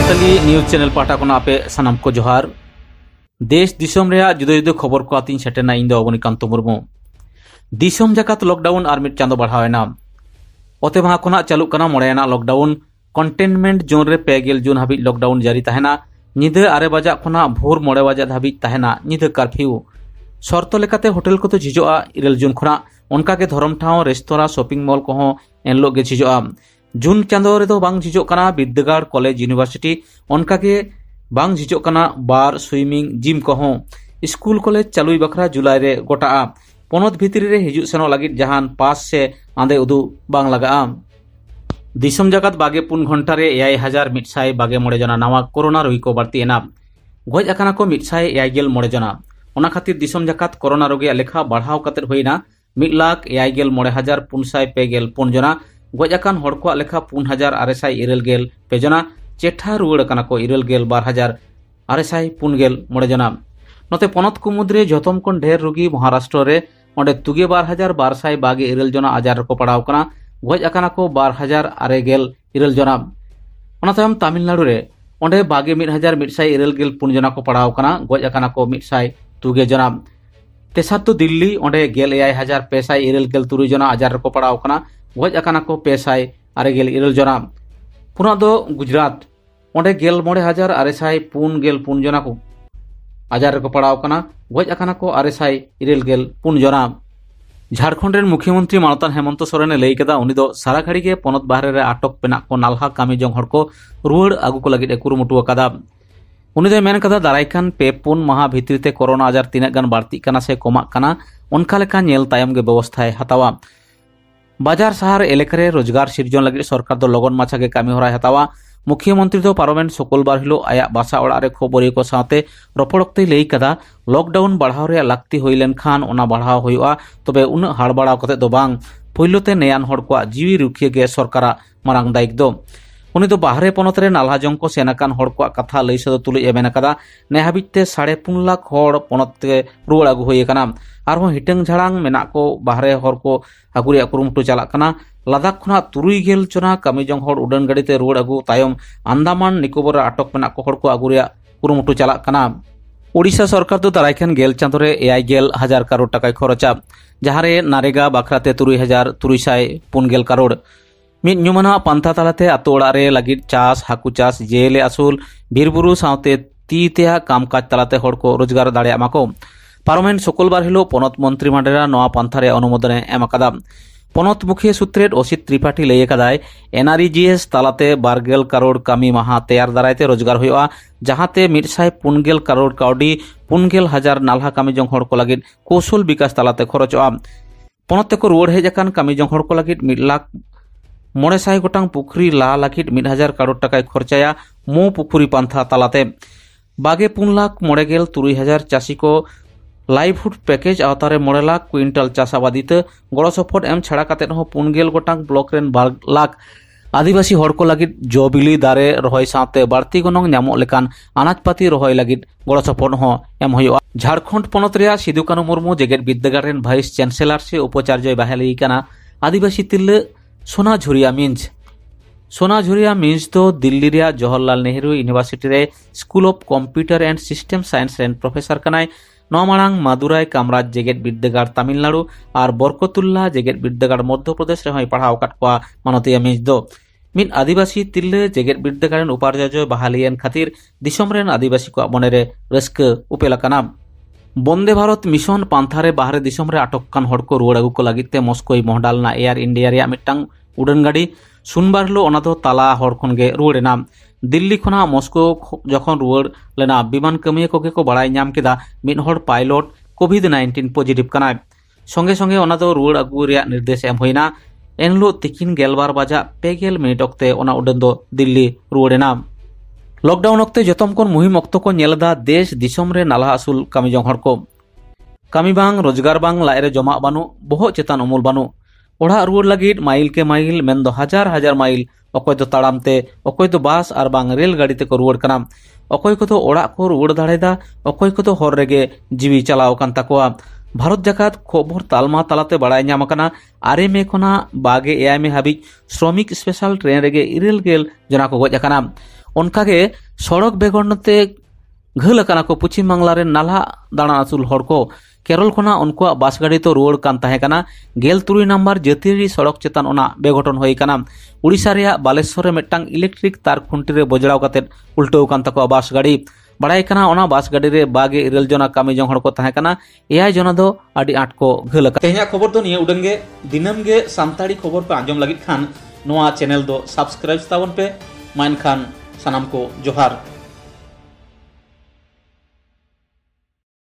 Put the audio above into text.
Santali news channel पाटा को आपे सनाम को जोहार। देश दिसम रे जुदा जुदा खबर को आतीन सेटेना इन दो अवनीकांत मुर्मू। दिसम जाकात लॉकडाउन और मिट चांदो बढ़ावेना ओते वहां कोना चालू कना मोड़ेना लॉकडाउन कंटेनमेंट जोन रे 2 जून हाबी लॉकडाउन जारी तहना निदे 8 बजा खोना भोर 9 बजा धाबी तहना निदे कर्फ्यू शर्त लेकाते होटल को तो झिजोआ 9 जून खोना उनका के धरम ठाव रेस्तोरा शॉपिंग मॉल को एनलो गे झिजोआ जून चांदो रे दो बांग झिजो कना विद्यागार कॉलेज यूनिवर्सिटी उनका के बांग झिजो कना बार स्विमिंग जिम को स्कूल कॉलेज चालुई बखरा जुलाई रे गोटा पोनत भितरी रे हिजु सेनो लगित जहान पास से आंदे उदु बांग लगा दिसम जगत 24 घंटा रे 6123 जना नवा कोरोना रोगी को बढ़ती एना गज अकाना को 161 जना ओना खातिर दिसम जगत कोरोना रोगी लेखा बढ़ाव कतेर होइना 1,61,454 जना गज अकान हड़ को लेखा 4,990 जना चेठा रुआड़ अकाना को 12,990 जना नोते पोनत को मुद्रे जतम कोन ढेर रोगी महाराष्ट्र रे ओंडे 2,222 जना आजार को पड़ाव कना गज अकाना को 2,094 जना ओना तायम तमिलनाडु रे ओंडे 21,194 जना को पड़ाव कना गज अकाना को 102 जना तेसार तो दिल्ली ओंडे 11,597 जना आजार को पड़ाव कना गज अकाना को 597 जना पुना दो गुजरात ओंडे 19,694 जना को आजार को पड़ाव कना गज अकाना को 694 जना झारखंड मुख्यमंत्री मानतान हेमंत सोरेन लई कदा उनी दो सारा घड़ी के पोनत बाहरे रे आटक पेना को नालहा कामी जोंग हड़ को रुआड़ आगु को लगित कुरुमुटु कदा उनी दो मेन कदा दारायकान 2-3 माह भितरीते कोरोना आजार तीना गान बाड़ती कना से कमाक कना उनका लेका नेल तायम गे व्यवस्थाय हतावा बाजार शहर एलेका रे रोजगार सिरजन लगित सरकार दो लगन माछा गे कामी होराय हतावा मुख्यमंत्री दो पार्लामेंट शुक्रवार हिलो आया बासा ओड़ा रे खबरिया को साथे रपड़कते लई कदा लॉकडाउन बढ़ाव रे लाक्ति होई लेन खान ओना बढ़ाव होइआ तबे उन हाड़ बाड़ाव कते दो बांग पहलोते नेयान हड़ को जीवी रुखिया गे सरकारा मारांग दायिक दो उनी दो बाहरे पोनत रे नालहा जंग को सेनाकान हड़ को कथा लई सदो तुलु एमेन कदा ने हाबिते 5.5 लाख हड़ पोनत ते रुआड़ आगु होई कना आरो हिटंग झाड़ांग मेना को बाहरे हड़ को आगुरिया कुरुमुटु चाला कना लद्दाख खुना 3 जना कामी जंग हड़ उड़ान गाड़ीते रुआड़ आगु तायम अंदामान निकोबर अटक मेना को हड़ को आगुरिया कुरुमुटु चाला कना ओडिशा सरकार दो दारायखान 9 चांदो रे 60,000 करोड़ टाका खरचा जहारे नारेगा बाखराते 3,350 करोड़ मिद न्यूमाना पंथा तालाते आतो ओड़ा रे लगित चास हाकु चास जेले आसुल बीरबुरु सावते तीतेया कामकाज तालाते हड़ को रोजगार दाड़िया माको पार्लामेंट शुक्रवार हिलो पोनत मंत्री मंडल नवा पंथा रे अनुमोदन एम अकादा पोनत मुखिया सूत्रेट असित त्रिपाठी लई कदाय एनआरजीएस तालाते 12 करोड़ कामी माहा तैयार दारायते रोजगार हुआ जहाते 150 करोड़ काउडी 50,000 नालहा कामी जंग हड़ को लगित कौशल विकास तालाते खरचोआ पोनत को रुआड़ हेज अकान कामी जंग हड़ को लगित 1,900 गोटांग पुखरी ला लगित 1,000 करोड़ टाका खरचाया मो पुखरी पंथा तालाते 22,93,000 चाषी को लाइवहुड पैकेज आवतारे 9 लाख क्विंटल चाषाबादीत गड़ सपोर्ट एम छाड़ा काते 50 गोटांग ब्लॉक रेन 12 लाख आदिवासी हड़ को लगित जबिली दारे रहोय साथे बाड़ती गनंग न्यामो लेकान अनाजपाती रहोय लगित गड़ सपोर्ट एम होयोआ झारखंड पोनत रे सिदु कानु मुर्मू जेगेट विद्यागार रेन भाइस चैंसलर से उपाचार्य बहाली कना आदिवासी तिल्ले सोनाझुरिया मीन्स तो दिल्ली रे जवाहरलाल नेहरू यूनिवर्सिटी रे school of computer and system science रेन प्रोफेसर कनाय नमांग मादुराई कामराज जेगेट विद्यागार तमिलनाडु और बरकतुल्ला जेगेट विद्यागार मध्य प्रदेश रे पढ़ाव काटवा मानतिया मीज दो मिन आदिवासी तिल्ले जेगेट विद्यागार उपाचार्य बहालियन खातिर दिसम रेन आदिवासी को मनेरे रस्क उपेलाकाना बंदे भारत मिशन पांथारे बाहरे दिसम रे अटक कान हड़ को रुआड़ आगु को लगिते मस्कोई मोहडालना एयर इंडिया रे मिटटांग उड़ान गाड़ी सुनबार हिलो ओना दो ताला हड़ खन गे रुआड़ेना दिल्ली खुना मस्को जखन रुआड़ लेना विमान कमिया कोगे को बड़ाई नाम केदा मिद हड़ पायलट कोविड-19 पॉजिटिव कना संगे संगे ओना दो रुआड़ आगु रे निर्देश एम होइना एनलो तिकिन 12 बजा 50 मिनिट अक्ते ओना उड़ान दो दिल्ली रुआड़ेना लॉकडाउन अक्ते जतम कोन मुहिम अक्तो को नेलदा देश दिसम रे नाला आसुल कामी जंग हड़ को कामी बांग रोजगार बांग लायरे जमा बानु बहुत चेतान उमुल बानु ओढ़ा रुआड़ लगित माइल के माइल मेन दो हजार माइल अकोय दो ताड़ामते अकोय दो बास और बांग रेल गाड़ी ते को रुआड़ कना अकोय को तो ओड़ा को रुआड़ दाड़ेदा अकोय को तो हर रेगे जीवी चलाव कान ताकोआ भारत जाकात खबर तालमा तालाते बड़ाय नाम कना 8 मे खना 22 मे हाबी श्रमिक स्पेशल ट्रेन रेगे 9 जना को गज अकाना उनकागे सड़क बेगरते घल को पश्चिम बांगला रे नाला दाड़ा आसुल हड़ को केरल खना उनको बस गाड़ी तो रुआड़ कान तहेकना 13 नम्बर जातियारी सड़क चेतान ओना बेघटन होई कना। उड़ीसा रे बालेश्वर मिट्टांग इलेक्ट्रिक तार खुंटी रे बजड़ाव काते उल्टाव कान तको बस गाड़ी बड़ाई कना ओना बस गाड़ी रे 22 जना कामी जंग हड़ को तहेकना 8 जना दो आडी आट को घल तेहना खबर तो निया उडंगे दिनम गे सानताड़ी खबर पे आंजम लगित खान नोआ चैनल दो सब्सक्राइब ताबन पे मान खान सनाम को जोहार।